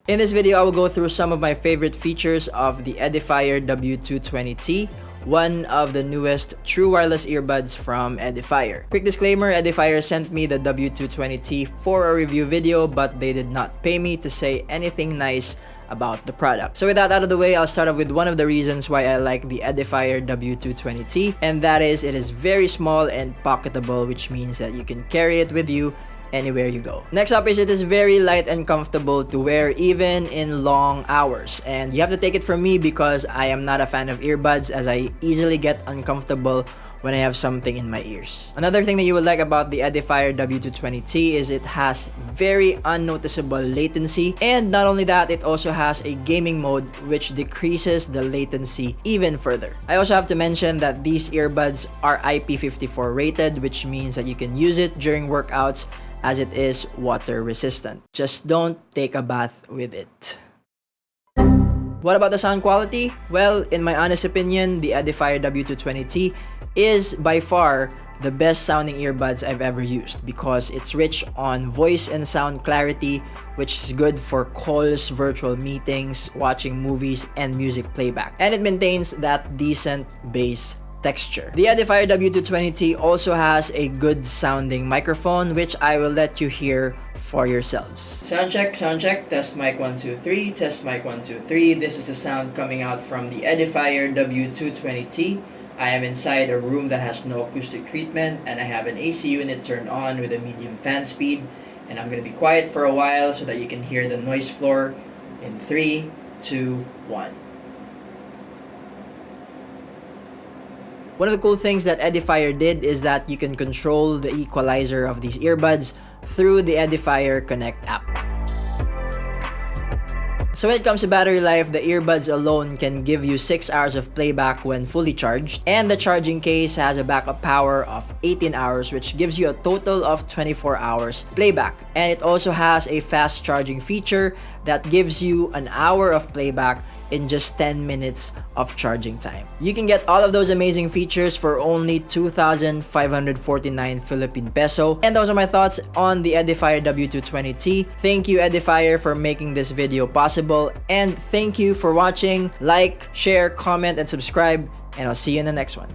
In this video, I will go through some of my favorite features of the Edifier W220T, one of the newest true wireless earbuds from Edifier. Quick disclaimer, Edifier sent me the W220T for a review video, but they did not pay me to say anything nice about the product. So with that out of the way, I'll start off with one of the reasons why I like the Edifier W220T, and that is it is very small and pocketable, which means that you can carry it with you anywhere you go. Next up is it is very light and comfortable to wear even in long hours, and you have to take it from me because I am not a fan of earbuds, as I easily get uncomfortable when I have something in my ears. Another thing that you would like about the Edifier W220T is it has very unnoticeable latency, and not only that, it also has a gaming mode which decreases the latency even further. I also have to mention that these earbuds are IP54 rated, which means that you can use it during workouts as it is water resistant. Just don't take a bath with it. What about the sound quality? Well, in my honest opinion, the Edifier W220T is by far the best sounding earbuds I've ever used because it's rich on voice and sound clarity, which is good for calls, virtual meetings, watching movies, and music playback. And it maintains that decent bass texture. The Edifier W220T also has a good sounding microphone, which I will let you hear for yourselves. Sound check, test mic 1 2 3, test mic 1 2 3. This is the sound coming out from the Edifier W220T. I am inside a room that has no acoustic treatment, and I have an AC unit turned on with a medium fan speed, and I'm going to be quiet for a while so that you can hear the noise floor in 3, 2, 1. One of the cool things that Edifier did is that you can control the equalizer of these earbuds through the Edifier Connect app. So when it comes to battery life, the earbuds alone can give you 6 hours of playback when fully charged, and the charging case has a backup power of 18 hours, which gives you a total of 24 hours playback. And it also has a fast charging feature that gives you an hour of playback in just 10 minutes of charging time. You can get all of those amazing features for only 2,549 Philippine peso. And those are my thoughts on the Edifier W220T. Thank you, Edifier, for making this video possible, and thank you for watching. Like, share, comment, and subscribe, and I'll see you in the next one.